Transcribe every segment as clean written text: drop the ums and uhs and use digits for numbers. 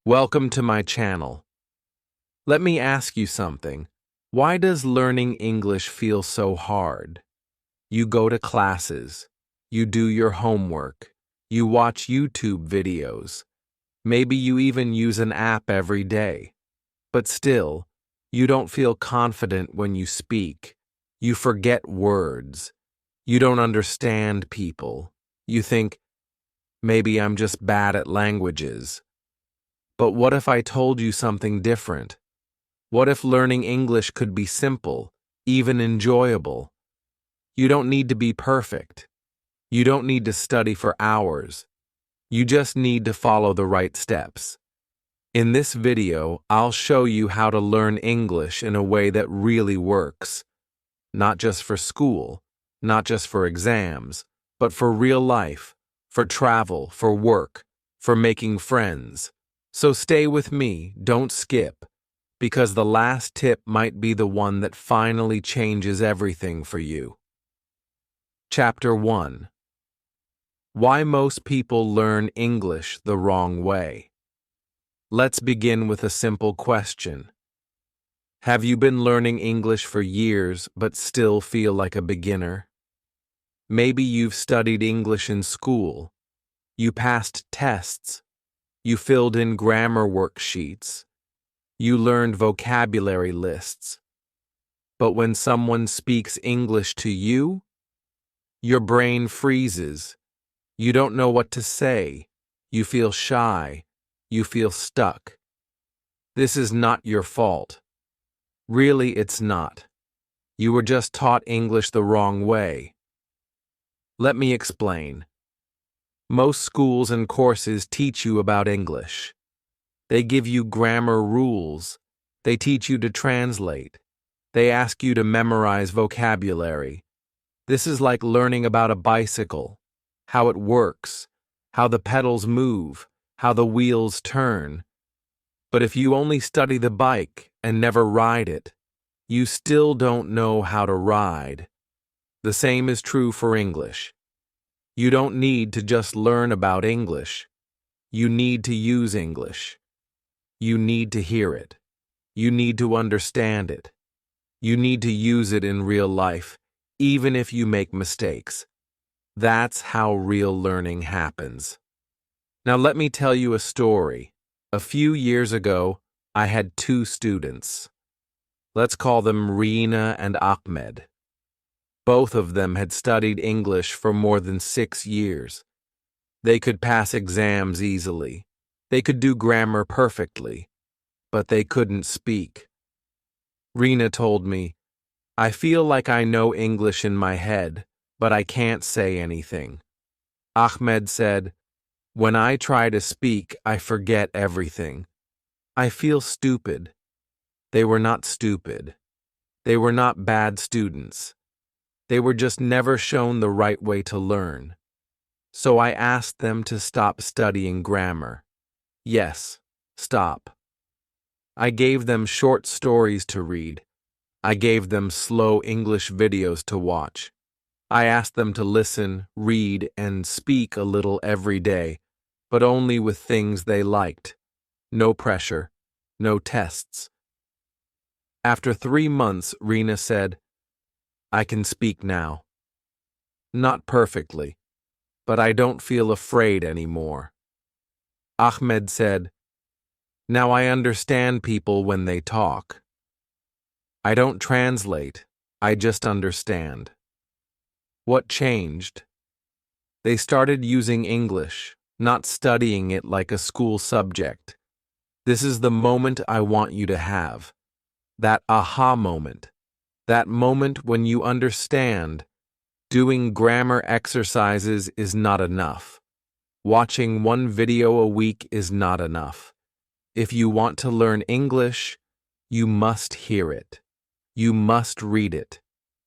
Welcome to my channel. Let me ask you something. Why does learning English feel so hard? You go to classes, you do your homework, you watch YouTube videos, maybe you even use an app every day. But still, you don't feel confident when you speak. You forget words. You don't understand people. You think, maybe I'm just bad at languages. But what if I told you something different? What if learning English could be simple, even enjoyable? You don't need to be perfect. You don't need to study for hours. You just need to follow the right steps. In this video, I'll show you how to learn English in a way that really works. Not just for school, not just for exams, but for real life, for travel, for work, for making friends. So stay with me, don't skip, because the last tip might be the one that finally changes everything for you. Chapter 1. Why most people learn English the wrong way. Let's begin with a simple question. Have you been learning English for years but still feel like a beginner? Maybe you've studied English in school. You passed tests. You filled in grammar worksheets. You learned vocabulary lists. But when someone speaks English to you, your brain freezes. You don't know what to say. You feel shy. You feel stuck. This is not your fault. Really, it's not. You were just taught English the wrong way. Let me explain. Most schools and courses teach you about English. They give you grammar rules. They teach you to translate. They ask you to memorize vocabulary. This is like learning about a bicycle, how it works, how the pedals move, how the wheels turn. But if you only study the bike and never ride it, you still don't know how to ride. The same is true for English. You don't need to just learn about English. You need to use English. You need to hear it. You need to understand it. You need to use it in real life, even if you make mistakes. That's how real learning happens. Now let me tell you a story. A few years ago, I had two students. Let's call them Rina and Ahmed. Both of them had studied English for more than 6 years. They could pass exams easily. They could do grammar perfectly, but they couldn't speak. Rina told me, "I feel like I know English in my head, but I can't say anything." Ahmed said, "When I try to speak, I forget everything. I feel stupid." They were not stupid. They were not bad students. They were just never shown the right way to learn. So I asked them to stop studying grammar. Yes, stop. I gave them short stories to read. I gave them slow English videos to watch. I asked them to listen, read, and speak a little every day, but only with things they liked. No pressure, no tests. After 3 months, Rina said, "I can speak now. Not perfectly, but I don't feel afraid anymore." Ahmed said, "Now I understand people when they talk. I don't translate, I just understand." What changed? They started using English, not studying it like a school subject. This is the moment I want you to have. That aha moment. That moment when you understand doing grammar exercises is not enough. Watching one video a week is not enough. If you want to learn English, you must hear it. You must read it.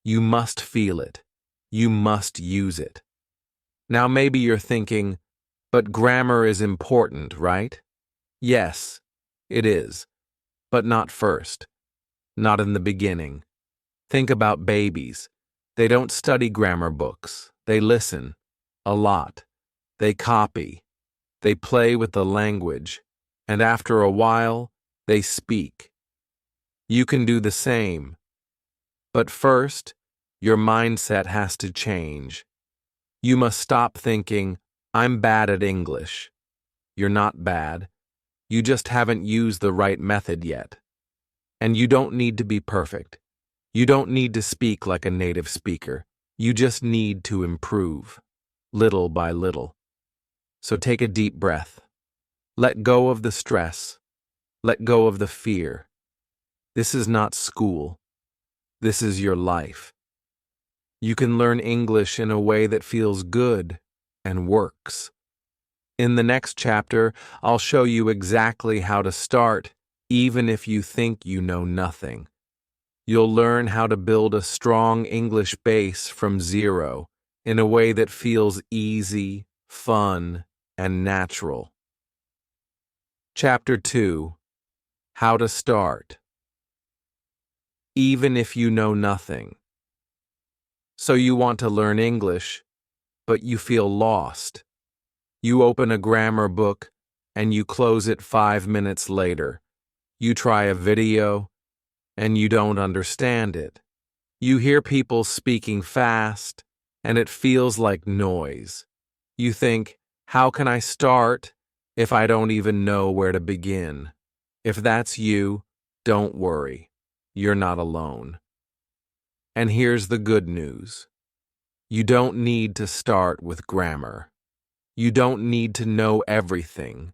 You must feel it. You must use it. Now maybe you're thinking, but grammar is important, right? Yes, it is, but not first. Not in the beginning. Think about babies. They don't study grammar books. They listen. A lot. They copy. They play with the language. and after a while, they speak. You can do the same. But first, your mindset has to change. You must stop thinking, I'm bad at English. You're not bad. You just haven't used the right method yet. And you don't need to be perfect. You don't need to speak like a native speaker. You just need to improve, little by little. So take a deep breath. Let go of the stress. Let go of the fear. This is not school. This is your life. You can learn English in a way that feels good and works. In the next chapter, I'll show you exactly how to start, even if you think you know nothing. You'll learn how to build a strong English base from zero in a way that feels easy, fun, and natural. Chapter 2. How to Start. Even if you know nothing. So you want to learn English, but you feel lost. You open a grammar book and you close it 5 minutes later. You try a video and you don't understand it. You hear people speaking fast and it feels like noise. You think, how can I start if I don't even know where to begin? If that's you, don't worry. You're not alone. And here's the good news. You don't need to start with grammar. You don't need to know everything.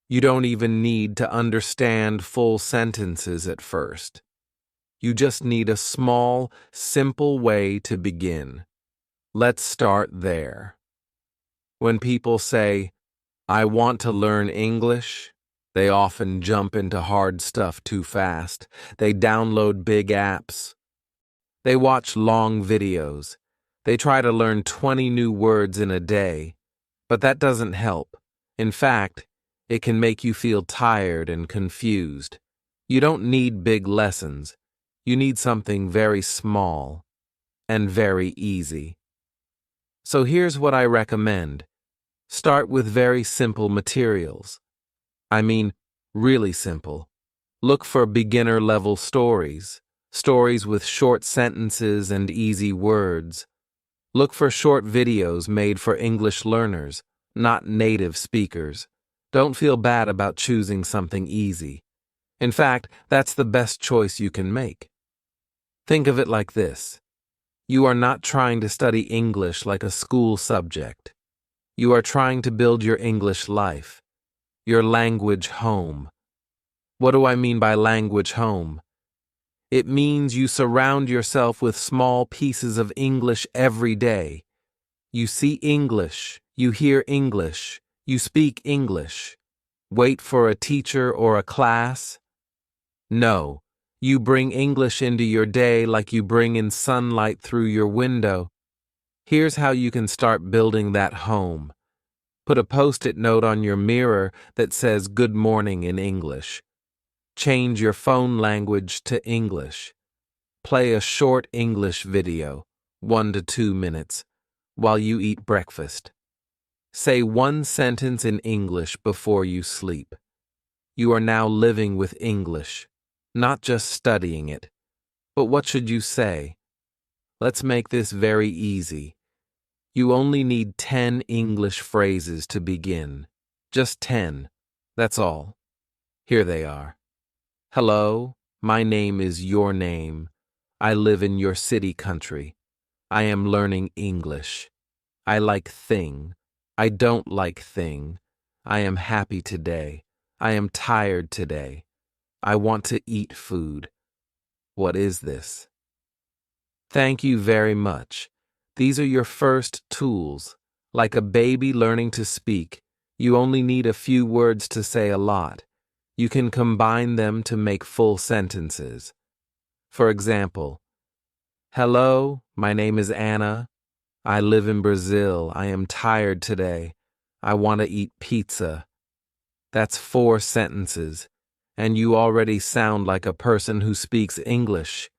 You don't even need to understand full sentences at first. You just need a small, simple way to begin. Let's start there. When people say, I want to learn English, they often jump into hard stuff too fast. They download big apps. They watch long videos. They try to learn 20 new words in a day. But that doesn't help. In fact, it can make you feel tired and confused. You don't need big lessons. You need something very small and very easy. So here's what I recommend. Start with very simple materials. I mean, really simple. Look for beginner-level stories, stories with short sentences and easy words. Look for short videos made for English learners, not native speakers. Don't feel bad about choosing something easy. In fact, that's the best choice you can make. Think of it like this. You are not trying to study English like a school subject. You are trying to build your English life, your language home. What do I mean by language home? It means you surround yourself with small pieces of English every day. You see English, you hear English, you speak English. Wait for a teacher or a class? No, you bring English into your day like you bring in sunlight through your window. Here's how you can start building that home. Put a post-it note on your mirror that says good morning in English. Change your phone language to English. Play a short English video, 1 to 2 minutes, while you eat breakfast. Say one sentence in English before you sleep. You are now living with English, not just studying it. But what should you say? Let's make this very easy. You only need 10 English phrases to begin. Just 10. That's all. Here they are. Hello, my name is your name. I live in your city country. I am learning English. I like thing. I don't like thing. I am happy today. I am tired today. I want to eat food. What is this? Thank you very much. These are your first tools. Like a baby learning to speak, you only need a few words to say a lot. You can combine them to make full sentences. For example, hello, my name is Anna. I live in Brazil. I am tired today. I want to eat pizza. That's 4 sentences, and you already sound like a person who speaks English.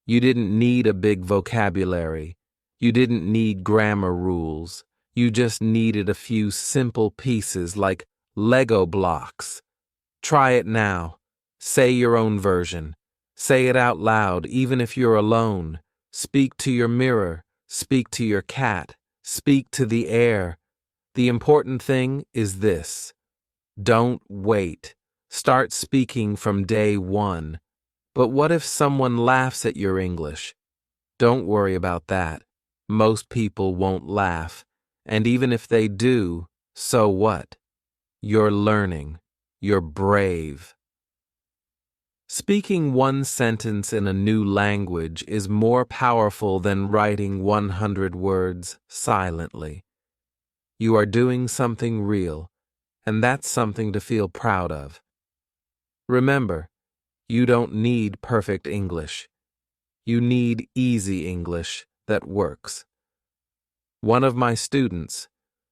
You didn't need a big vocabulary. You didn't need grammar rules. You just needed a few simple pieces like Lego blocks. Try it now. Say your own version. Say it out loud, even if you're alone. Speak to your mirror. Speak to your cat. Speak to the air. The important thing is this. Don't wait. Start speaking from day one. But what if someone laughs at your English? Don't worry about that. Most people won't laugh. And even if they do, so what? You're learning. You're brave. Speaking one sentence in a new language is more powerful than writing 100 words silently. You are doing something real, and that's something to feel proud of. Remember, you don't need perfect English. You need easy English that works. One of my students,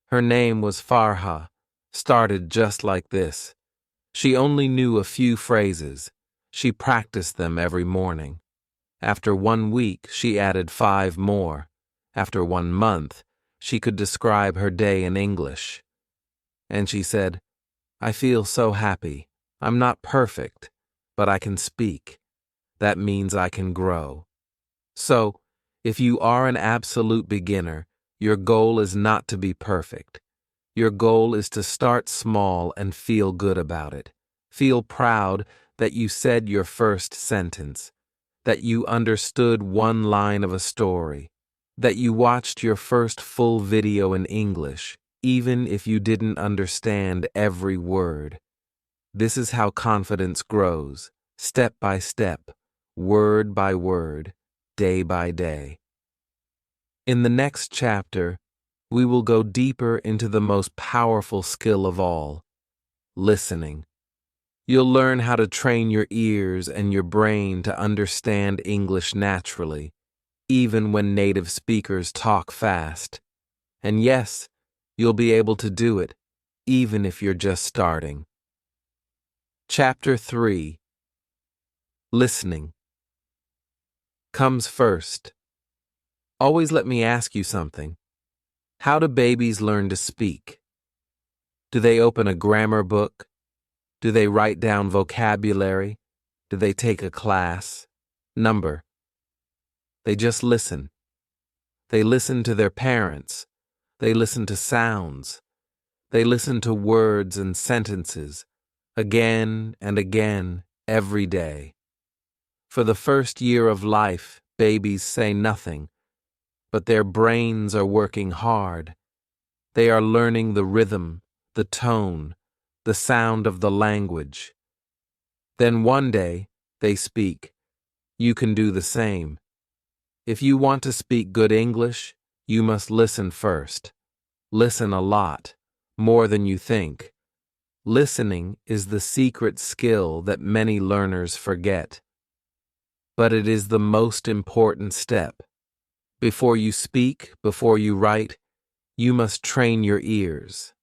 her name was Farha, started just like this. She only knew a few phrases. She practiced them every morning. After 1 week, she added 5 more. After 1 month, she could describe her day in English. And she said, "I feel so happy. I'm not perfect, but I can speak. That means I can grow." So, if you are an absolute beginner, your goal is not to be perfect. Your goal is to start small and feel good about it. Feel proud that you said your first sentence, that you understood one line of a story, that you watched your first full video in English, even if you didn't understand every word. This is how confidence grows, step by step, word by word, day by day. In the next chapter, we will go deeper into the most powerful skill of all, listening. You'll learn how to train your ears and your brain to understand English naturally, even when native speakers talk fast. And yes, you'll be able to do it, even if you're just starting. Chapter 3. Listening comes first. Always let me ask you something. How do babies learn to speak? Do they open a grammar book? Do they write down vocabulary? Do they take a class? Number. They just listen. They listen to their parents. They listen to sounds. They listen to words and sentences, again and again, every day. For the first year of life, babies say nothing, but their brains are working hard. They are learning the rhythm, the tone, the sound of the language. Then one day, they speak. You can do the same. If you want to speak good English, you must listen first. Listen a lot, more than you think. Listening is the secret skill that many learners forget. But it is the most important step. Before you speak, before you write, you must train your ears.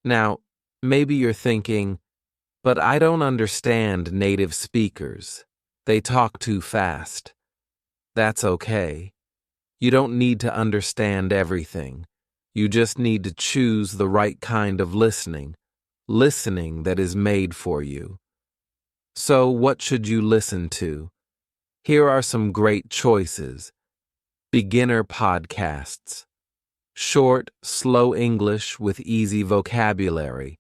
Now, maybe you're thinking, but I don't understand native speakers. They talk too fast. That's okay. You don't need to understand everything. You just need to choose the right kind of listening that is made for you. So, what should you listen to? Here are some great choices. Beginner podcasts. Short, slow English with easy vocabulary.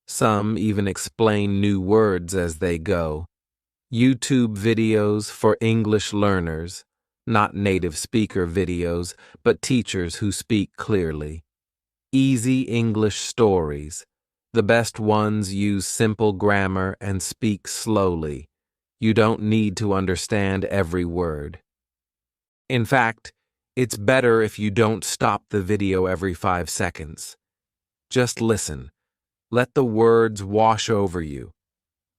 Some even explain new words as they go. YouTube videos for English learners, not native speaker videos, but teachers who speak clearly. Easy English stories. The best ones use simple grammar and speak slowly. You don't need to understand every word. In fact, it's better if you don't stop the video every 5 seconds. Just listen. Let the words wash over you.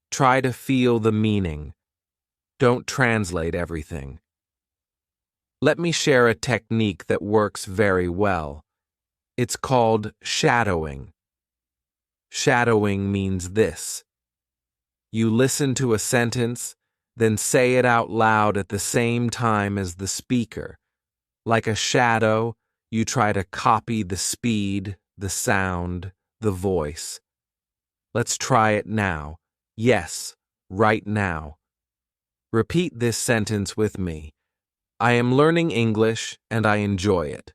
Try to feel the meaning. Don't translate everything. Let me share a technique that works very well. It's called shadowing. Shadowing means this. You listen to a sentence, then say it out loud at the same time as the speaker. Like a shadow, you try to copy the speed, the sound, the voice. Let's try it now. Yes, right now. Repeat this sentence with me. I am learning English and I enjoy it.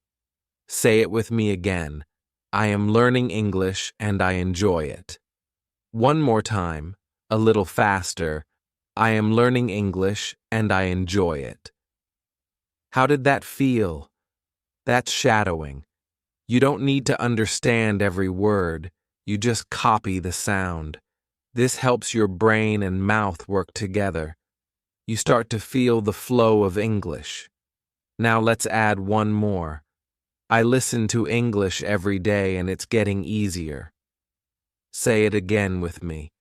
Say it with me again. I am learning English and I enjoy it. One more time, a little faster. I am learning English and I enjoy it. How did that feel? That's shadowing. You don't need to understand every word. You just copy the sound. This helps your brain and mouth work together. You start to feel the flow of English. Now let's add one more. I listen to English every day and it's getting easier. Say it again with me.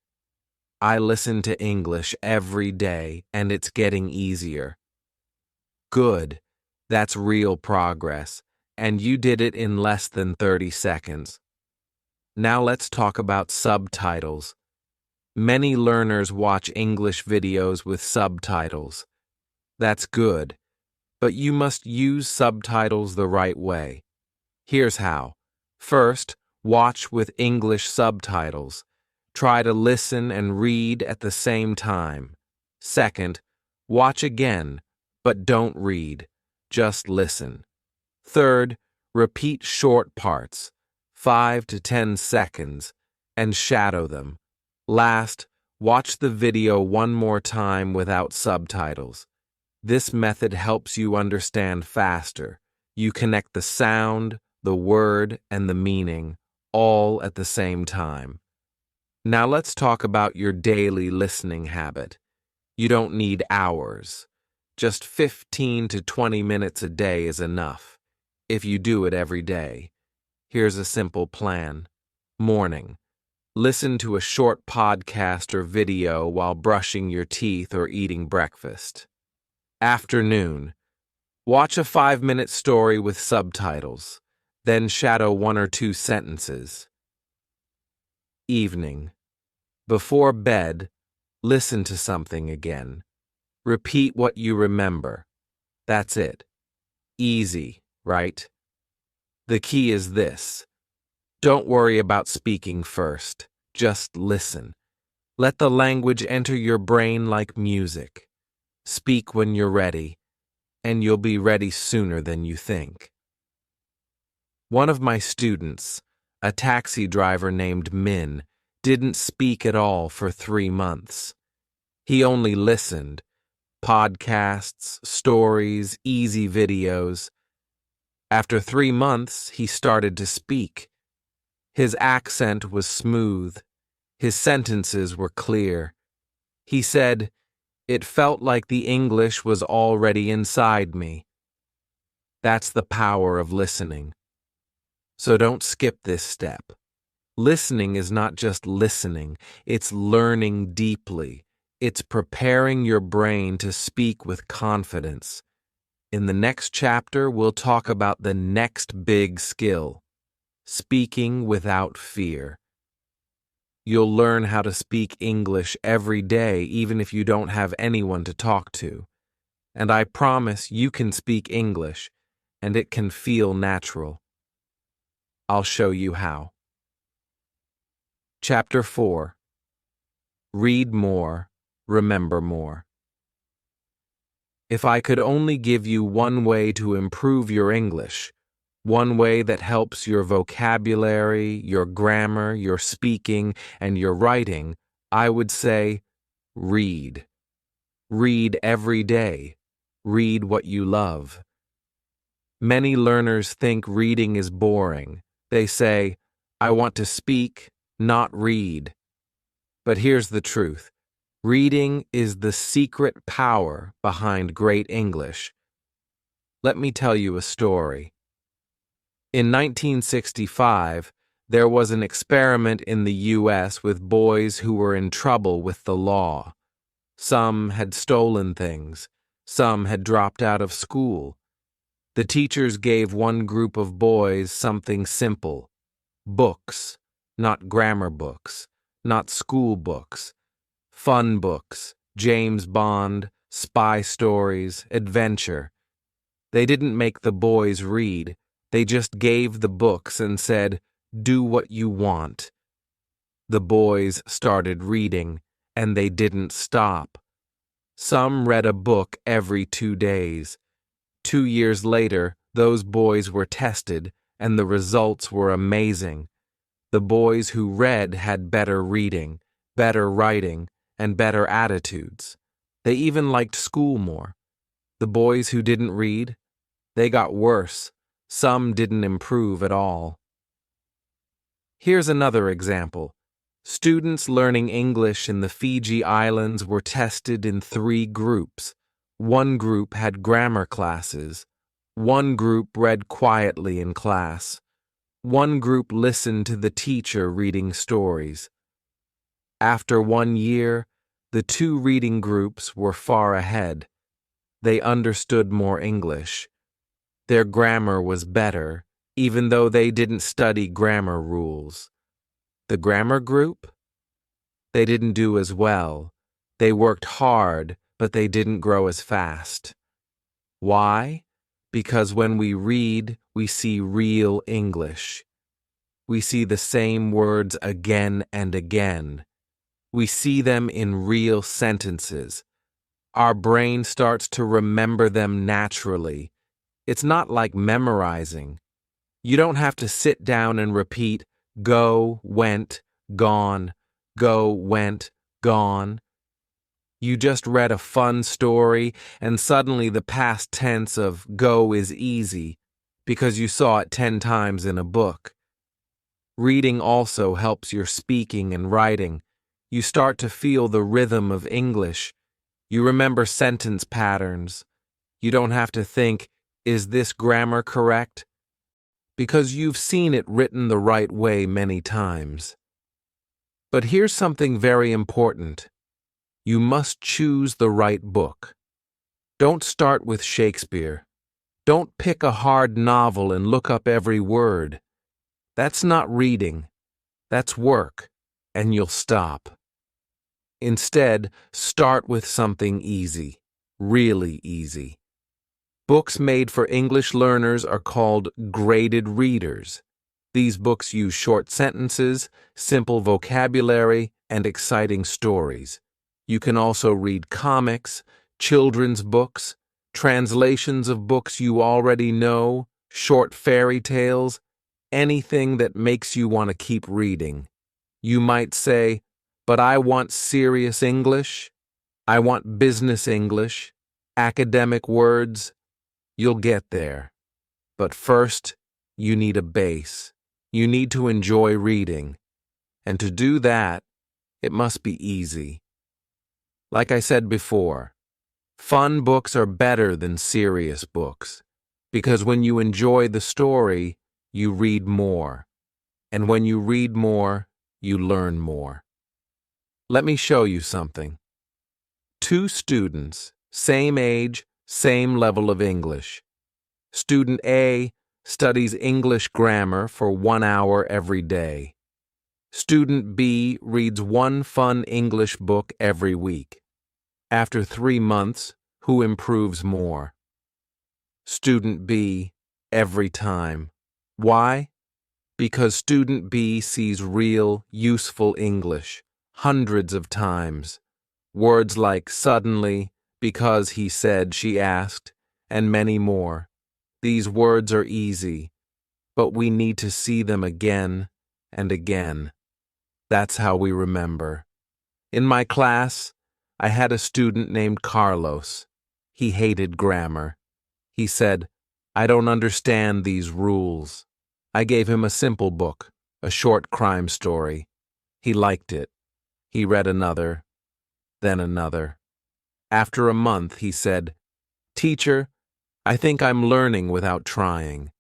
I listen to English every day and it's getting easier. Good. That's real progress. And you did it in less than 30 seconds. Now let's talk about subtitles. Many learners watch English videos with subtitles. That's good, but you must use subtitles the right way. Here's how. First, watch with English subtitles. Try to listen and read at the same time. Second, watch again, but don't read. Just listen. Third, repeat short parts, 5 to 10 seconds, and shadow them. Last, watch the video one more time without subtitles. This method helps you understand faster. You connect the sound, the word, and the meaning, all at the same time. Now let's talk about your daily listening habit. You don't need hours. Just 15 to 20 minutes a day is enough, if you do it every day. Here's a simple plan. Morning. Listen to a short podcast or video while brushing your teeth or eating breakfast. Afternoon. Watch a 5-minute story with subtitles, then shadow 1 or 2 sentences. Evening. Before bed, listen to something again. Repeat what you remember. That's it. Easy, right? The key is this. Don't worry about speaking first. Just listen. Let the language enter your brain like music. Speak when you're ready, and you'll be ready sooner than you think. One of my students, a taxi driver named Min, didn't speak at all for 3 months. He only listened. Podcasts, stories, easy videos. After 3 months, he started to speak. His accent was smooth. His sentences were clear. He said, "It felt like the English was already inside me." That's the power of listening. So don't skip this step. Listening is not just listening, it's learning deeply. It's preparing your brain to speak with confidence. In the next chapter, we'll talk about the next big skill. Speaking without fear. You'll learn how to speak English every day even if you don't have anyone to talk to. And I promise you can speak English, and it can feel natural. I'll show you how. Chapter 4. Read more, remember more. If I could only give you one way to improve your English, one way that helps your vocabulary, your grammar, your speaking, and your writing, I would say, read. Read every day. Read what you love. Many learners think reading is boring. They say, I want to speak, not read. But here's the truth. Reading is the secret power behind great English. Let me tell you a story. In 1965, there was an experiment in the U.S. with boys who were in trouble with the law. Some had stolen things. Some had dropped out of school. The teachers gave one group of boys something simple. Books, not grammar books, not school books. Fun books, James Bond, spy stories, adventure. They didn't make the boys read. They just gave the books and said, do what you want. The boys started reading, and they didn't stop. Some read a book every 2 days. 2 years later, those boys were tested, and the results were amazing. The boys who read had better reading, better writing, and better attitudes. They even liked school more. The boys who didn't read, they got worse. Some didn't improve at all. Here's another example. Students learning English in the Fiji Islands were tested in 3 groups. One group had grammar classes. One group read quietly in class. One group listened to the teacher reading stories. After 1 year, the 2 reading groups were far ahead. They understood more English. Their grammar was better, even though they didn't study grammar rules. The grammar group? They didn't do as well. They worked hard, but they didn't grow as fast. Why? Because when we read, we see real English. We see the same words again and again. We see them in real sentences. Our brain starts to remember them naturally. It's not like memorizing. You don't have to sit down and repeat go, went, gone, go, went, gone. You just read a fun story, and suddenly the past tense of go is easy because you saw it 10 times in a book. Reading also helps your speaking and writing. You start to feel the rhythm of English. You remember sentence patterns. You don't have to think, is this grammar correct? Because you've seen it written the right way many times. But here's something very important. You must choose the right book. Don't start with Shakespeare. Don't pick a hard novel and look up every word. That's not reading. That's work, and you'll stop. Instead, start with something easy, really easy. Books made for English learners are called graded readers. These books use short sentences, simple vocabulary, and exciting stories. You can also read comics, children's books, translations of books you already know, short fairy tales, anything that makes you want to keep reading. You might say, but I want serious English. I want business English, academic words. You'll get there. But first, you need a base. You need to enjoy reading. And to do that, it must be easy. Like I said before, fun books are better than serious books, because when you enjoy the story, you read more. And when you read more, you learn more. Let me show you something. 2 students, same age, same level of English. Student A studies English grammar for 1 hour every day. Student B reads one fun English book every week. After 3 months, who improves more? Student B, every time. Why? Because student B sees real, useful English, hundreds of times. Words like suddenly, because he said, she asked, and many more. These words are easy, but we need to see them again and again. That's how we remember. In my class, I had a student named Carlos. He hated grammar. He said, I don't understand these rules. I gave him a simple book, a short crime story. He liked it. He read another, then another. After a month, he said, Teacher, I think I'm learning without trying.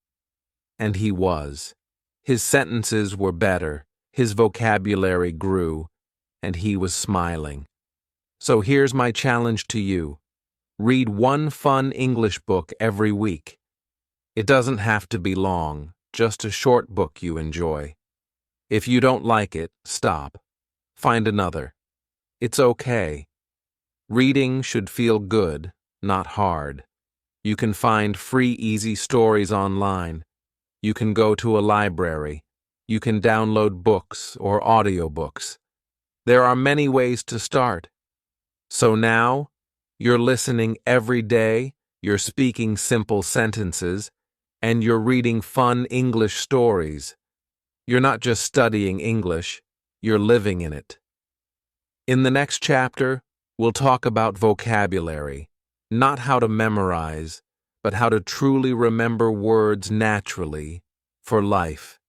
And he was. His sentences were better, his vocabulary grew, and he was smiling. So here's my challenge to you. Read one fun English book every week. It doesn't have to be long, just a short book you enjoy. If you don't like it, stop. Find another. It's okay. Reading should feel good, not hard. You can find free, easy stories online. You can go to a library. You can download books or audiobooks. There are many ways to start. So now, you're listening every day, you're speaking simple sentences, and you're reading fun English stories. You're not just studying English, you're living in it. In the next chapter, we'll talk about vocabulary, not how to memorize, but how to truly remember words naturally for life.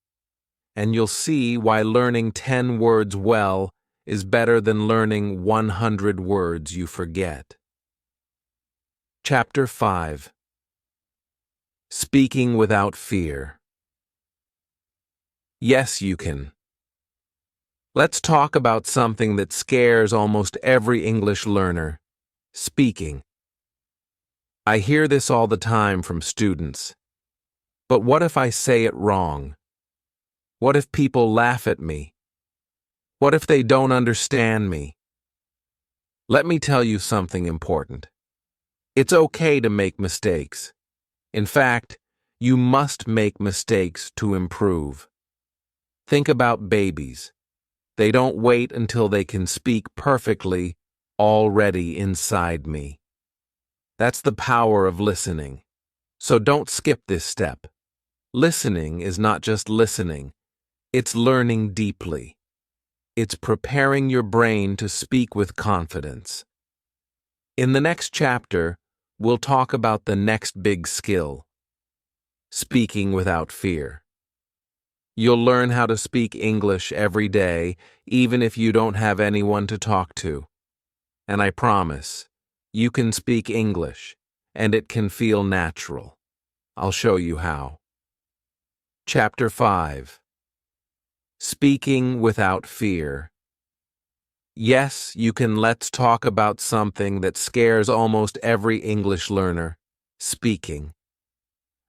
And you'll see why learning 10 words well is better than learning 100 words you forget. Chapter 5. Speaking without fear. Yes, you can. Let's talk about something that scares almost every English learner: speaking. I hear this all the time from students. But what if I say it wrong? What if people laugh at me? What if they don't understand me? Let me tell you something important. It's okay to make mistakes. In fact, you must make mistakes to improve. Think about babies. They don't wait until they can speak perfectly, already inside me. That's the power of listening. So don't skip this step. Listening is not just listening. It's learning deeply. It's preparing your brain to speak with confidence. In the next chapter, we'll talk about the next big skill: speaking without fear. You'll learn how to speak English every day, even if you don't have anyone to talk to. And I promise, you can speak English, and it can feel natural. I'll show you how. Chapter 5. Speaking without fear. Yes, you can. Let's talk about something that scares almost every English learner: speaking.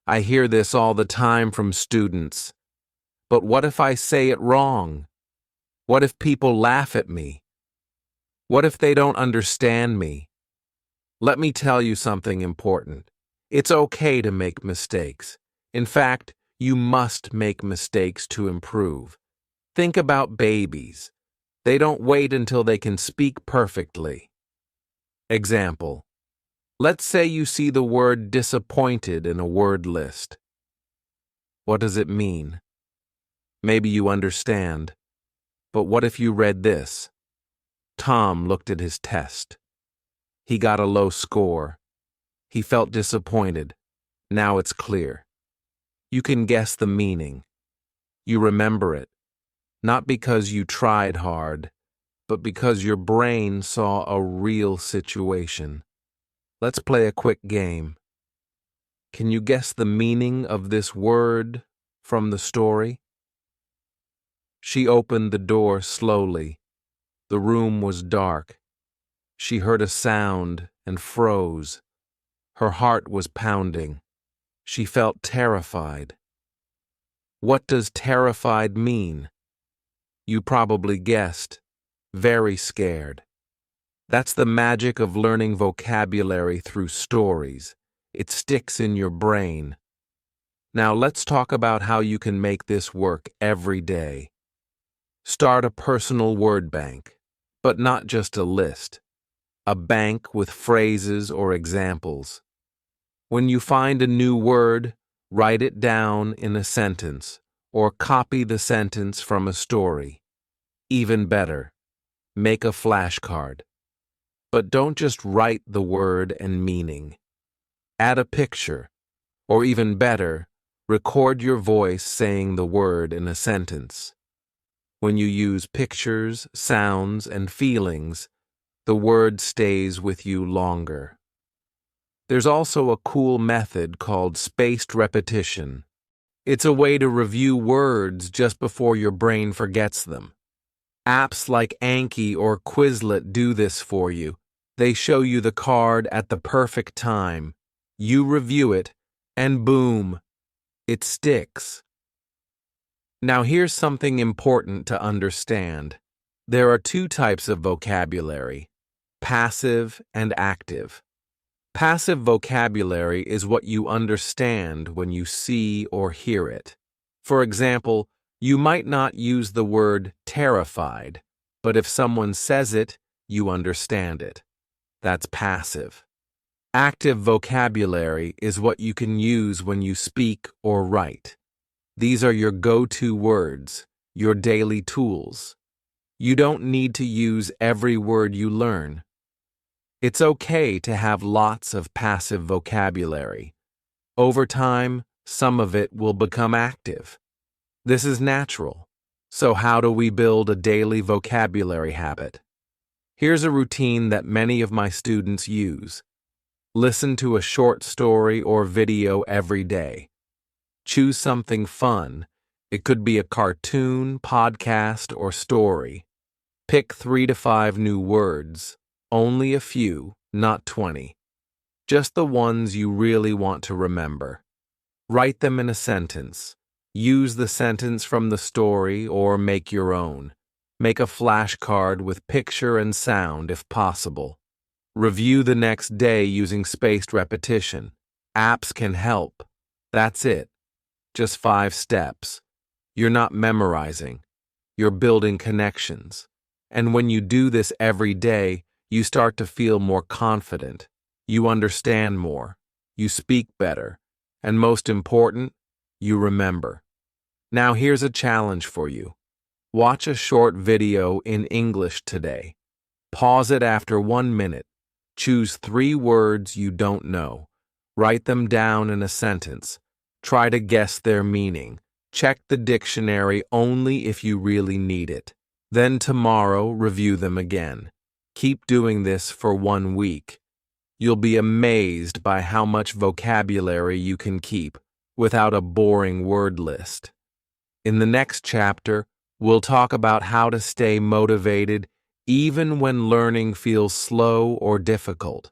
I hear this all the time from students. But what if I say it wrong? What if people laugh at me? What if they don't understand me? Let me tell you something important. It's okay to make mistakes. In fact, you must make mistakes to improve. Think about babies. They don't wait until they can speak perfectly. Example. Let's say you see the word disappointed in a word list. What does it mean? Maybe you understand. But what if you read this? Tom looked at his test. He got a low score. He felt disappointed. Now it's clear. You can guess the meaning. You remember it, not because you tried hard, but because your brain saw a real situation. Let's play a quick game. Can you guess the meaning of this word from the story? She opened the door slowly. The room was dark. She heard a sound and froze. Her heart was pounding. She felt terrified. What does terrified mean? You probably guessed. Very scared. That's the magic of learning vocabulary through stories. It sticks in your brain. Now let's talk about how you can make this work every day. Start a personal word bank, but not just a list. A bank with phrases or examples. When you find a new word, write it down in a sentence, or copy the sentence from a story. Even better, make a flashcard. But don't just write the word and meaning. Add a picture, or even better, record your voice saying the word in a sentence. When you use pictures, sounds, and feelings, the word stays with you longer. There's also a cool method called spaced repetition. It's a way to review words just before your brain forgets them. Apps like Anki or Quizlet do this for you. They show you the card at the perfect time. You review it, and boom, it sticks. Now here's something important to understand. There are two types of vocabulary: passive and active. Passive vocabulary is what you understand when you see or hear it. For example, you might not use the word terrified, But if someone says it, you understand it. That's passive. Active vocabulary is what you can use when you speak or write. These are your go-to words, your daily tools. You don't need to use every word you learn. It's okay to have lots of passive vocabulary. Over time, some of it will become active. This is natural. So how do we build a daily vocabulary habit? Here's a routine that many of my students use. Listen to a short story or video every day. Choose something fun. It could be a cartoon, podcast, or story. Pick 3 to 5 new words. Only a few, not 20. Just the ones you really want to remember. Write them in a sentence. Use the sentence from the story or make your own. Make a flashcard with picture and sound if possible. Review the next day using spaced repetition. Apps can help. That's it. Just 5 steps. You're not memorizing. You're building connections. And when you do this every day, you start to feel more confident. You understand more. You speak better. And most important, you remember. Now here's a challenge for you. Watch a short video in English today. Pause it after 1 minute. Choose 3 words you don't know. Write them down in a sentence. Try to guess their meaning. Check the dictionary only if you really need it. Then tomorrow, review them again. Keep doing this for 1 week. You'll be amazed by how much vocabulary you can keep without a boring word list. In the next chapter, we'll talk about how to stay motivated even when learning feels slow or difficult.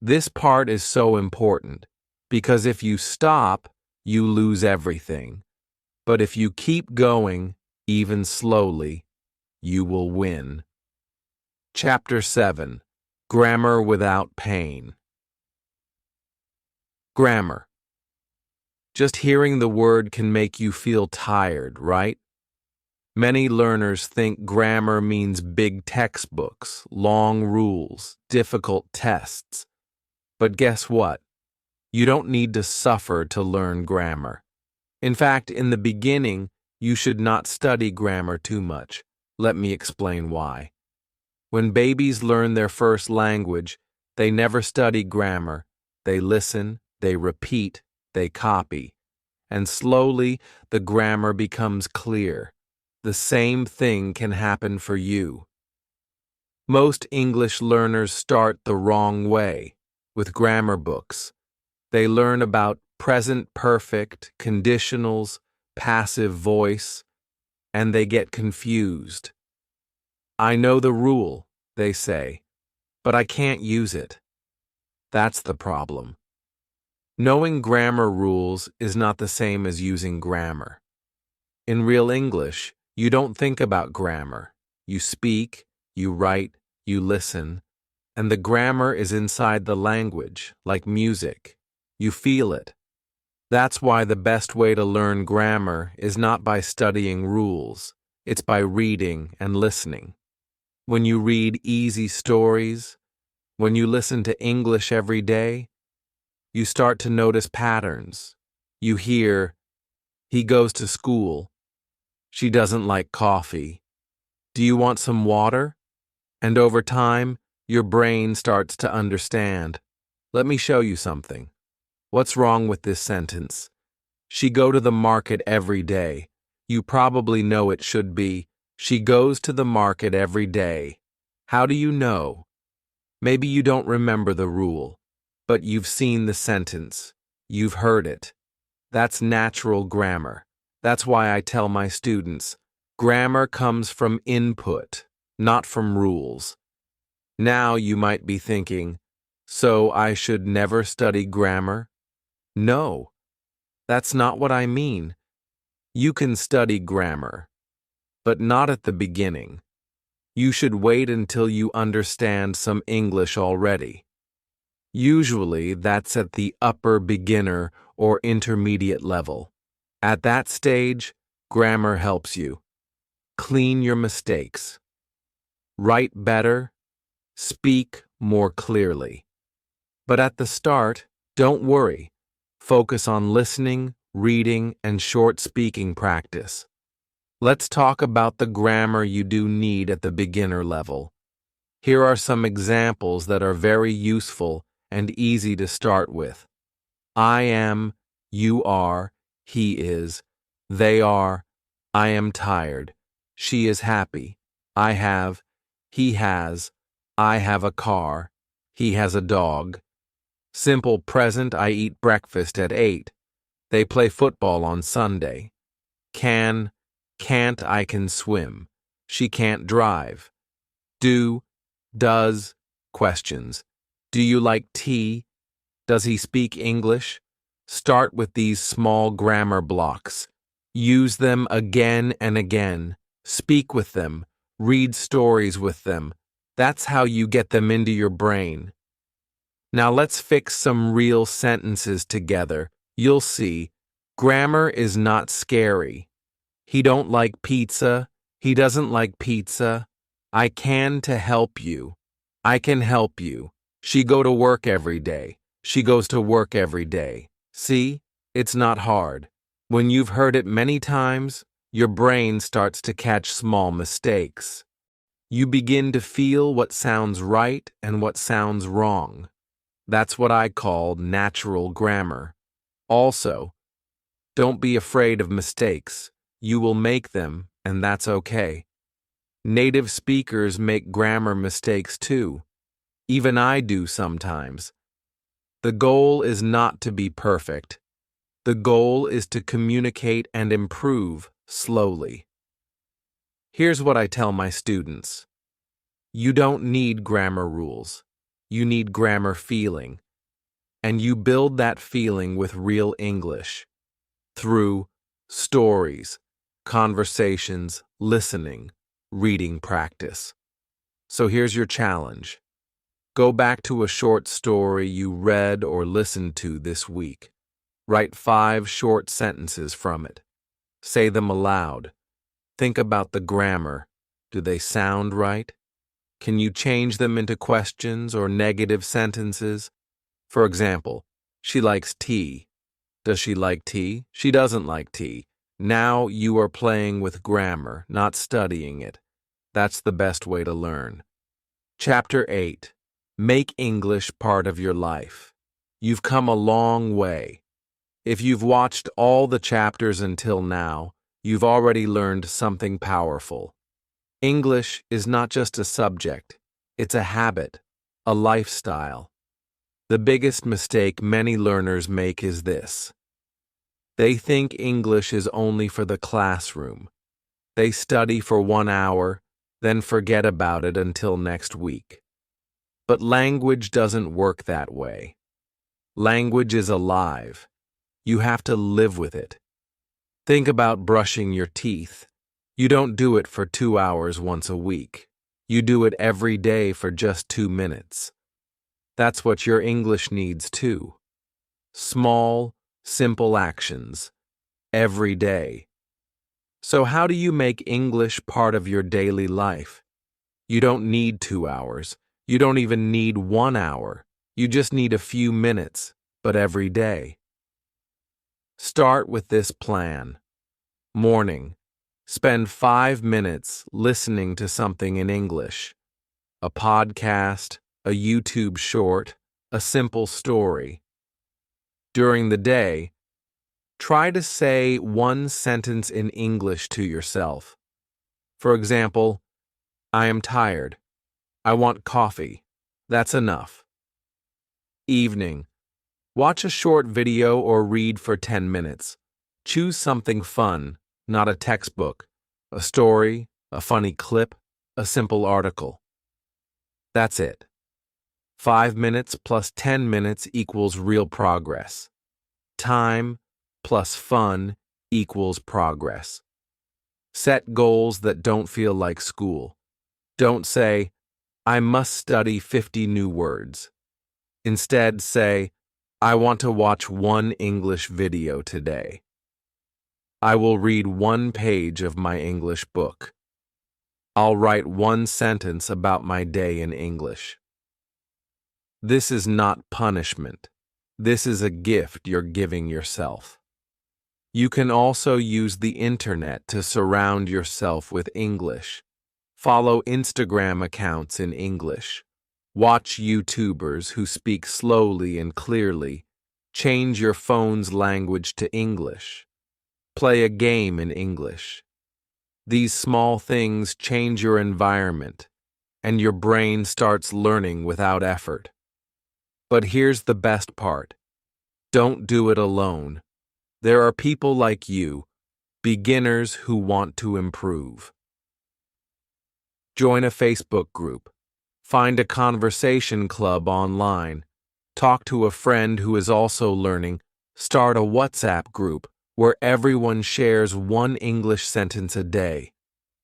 This part is so important because if you stop, you lose everything. But if you keep going, even slowly, you will win. Chapter 7. Grammar Without Pain. Grammar. Just hearing the word can make you feel tired, right? Many learners think grammar means big textbooks, long rules, difficult tests. But guess what? You don't need to suffer to learn grammar. In fact, in the beginning, you should not study grammar too much. Let me explain why. When babies learn their first language, they never study grammar. They listen, they repeat, they copy. And slowly, the grammar becomes clear. The same thing can happen for you. Most English learners start the wrong way, with grammar books. They learn about present perfect, conditionals, passive voice, and they get confused. I know the rule, they say, but I can't use it. That's the problem. Knowing grammar rules is not the same as using grammar. In real English, you don't think about grammar. You speak, you write, you listen, and the grammar is inside the language, like music. You feel it. That's why the best way to learn grammar is not by studying rules. It's by reading and listening. When you read easy stories, when you listen to English every day, you start to notice patterns. You hear, he goes to school. She doesn't like coffee. Do you want some water? And over time, your brain starts to understand. Let me show you something. What's wrong with this sentence? She go to the market every day. You probably know it should be, she goes to the market every day. How do you know? Maybe you don't remember the rule, but you've seen the sentence. You've heard it. That's natural grammar. That's why I tell my students, grammar comes from input, not from rules. Now you might be thinking, so I should never study grammar? No, that's not what I mean. You can study grammar, but not at the beginning. You should wait until you understand some English already. Usually, that's at the upper beginner or intermediate level. At that stage, grammar helps you. Clean your mistakes. write better, speak more clearly. But at the start, don't worry. Focus on listening, reading, and short speaking practice. Let's talk about the grammar you do need at the beginner level. Here are some examples that are very useful and easy to start with. I am, you are, he is, they are, I am tired, she is happy, I have, he has, I have a car, he has a dog. Simple present, I eat breakfast at 8. They play football on Sunday. Can, can't, I can swim. She can't drive. Do, does, questions. Do you like tea? Does he speak English? Start with these small grammar blocks. Use them again and again. Speak with them. Read stories with them. That's how you get them into your brain. Now let's fix some real sentences together. You'll see, grammar is not scary. He don't like pizza. He doesn't like pizza. I can to help you. I can help you. She go to work every day. She goes to work every day. See? It's not hard. When you've heard it many times, your brain starts to catch small mistakes. You begin to feel what sounds right and what sounds wrong. That's what I call natural grammar. Also, don't be afraid of mistakes. You will make them, and that's okay. Native speakers make grammar mistakes too. Even I do sometimes. The goal is not to be perfect. The goal is to communicate and improve slowly. Here's what I tell my students. You don't need grammar rules. You need grammar feeling. And you build that feeling with real English. Through stories, conversations, listening, reading practice. So here's your challenge. Go back to a short story you read or listened to this week. Write 5 short sentences from it. Say them aloud. Think about the grammar. Do they sound right? Can you change them into questions or negative sentences? For example, she likes tea. Does she like tea? She doesn't like tea. Now you are playing with grammar, not studying it. That's the best way to learn. Chapter 8. Make English part of your life. You've come a long way. If you've watched all the chapters until now, you've already learned something powerful. English is not just a subject, it's a habit, a lifestyle. The biggest mistake many learners make is this. They think English is only for the classroom. They study for 1 hour, then forget about it until next week. But language doesn't work that way. Language is alive. You have to live with it. Think about brushing your teeth. You don't do it for 2 hours once a week. You do it every day for just 2 minutes. That's what your English needs too. Small, simple actions. Every day. So how do you make English part of your daily life? You don't need 2 hours. You don't even need 1 hour. You just need a few minutes, but every day. Start with this plan. Morning. Spend 5 minutes listening to something in English. A podcast, a YouTube short, a simple story. During the day, try to say 1 sentence in English to yourself. For example, I am tired. I want coffee. That's enough. Evening. Watch a short video or read for 10 minutes. Choose something fun, not a textbook, a story, a funny clip, a simple article. That's it. 5 minutes plus 10 minutes equals real progress. Time plus fun equals progress. Set goals that don't feel like school. Don't say, I must study 50 new words. Instead, say, I want to watch 1 English video today. I will read 1 page of my English book. I'll write one sentence about my day in English. This is not punishment. This is a gift you're giving yourself. You can also use the internet to surround yourself with English. Follow Instagram accounts in English. Watch YouTubers who speak slowly and clearly. Change your phone's language to English. Play a game in English. These small things change your environment, and your brain starts learning without effort. But here's the best part. Don't do it alone. There are people like you, beginners who want to improve. Join a Facebook group. Find a conversation club online. Talk to a friend who is also learning. Start a WhatsApp group where everyone shares one English sentence a day.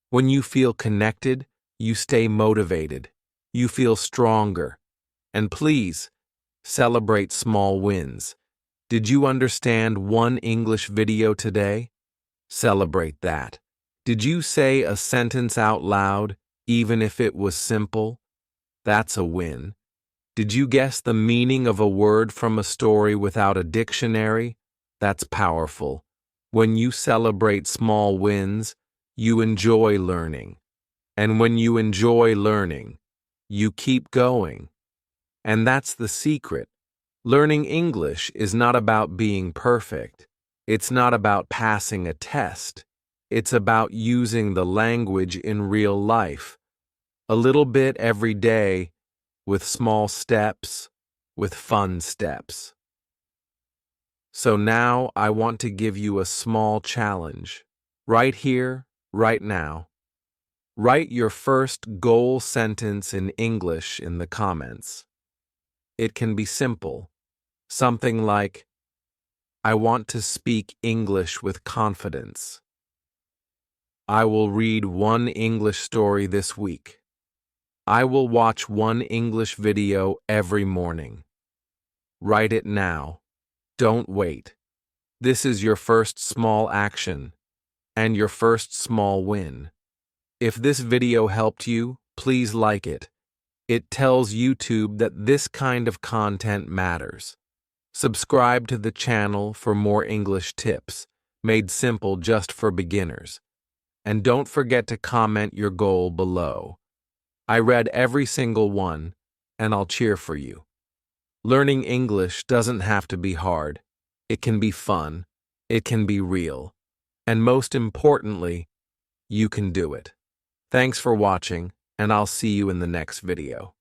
When you feel connected, you stay motivated. You feel stronger. And please, celebrate small wins. Did you understand one English video today? Celebrate that. Did you say a sentence out loud, even if it was simple? That's a win. Did you guess the meaning of a word from a story without a dictionary? That's powerful. When you celebrate small wins, you enjoy learning. And when you enjoy learning, you keep going. And that's the secret. Learning English is not about being perfect. It's not about passing a test. It's about using the language in real life. A little bit every day, with small steps, with fun steps. So now I want to give you a small challenge. Right here, right now. Write your first goal sentence in English in the comments. It can be simple. Something like, I want to speak English with confidence. I will read one English story this week. I will watch one English video every morning. Write it now. Don't wait. This is your first small action and your first small win. If this video helped you, please like it. It tells YouTube that this kind of content matters. Subscribe to the channel for more English tips, made simple just for beginners. And don't forget to comment your goal below. I read every single one, and I'll cheer for you. Learning English doesn't have to be hard. It can be fun. It can be real. And most importantly, you can do it. Thanks for watching, and I'll see you in the next video.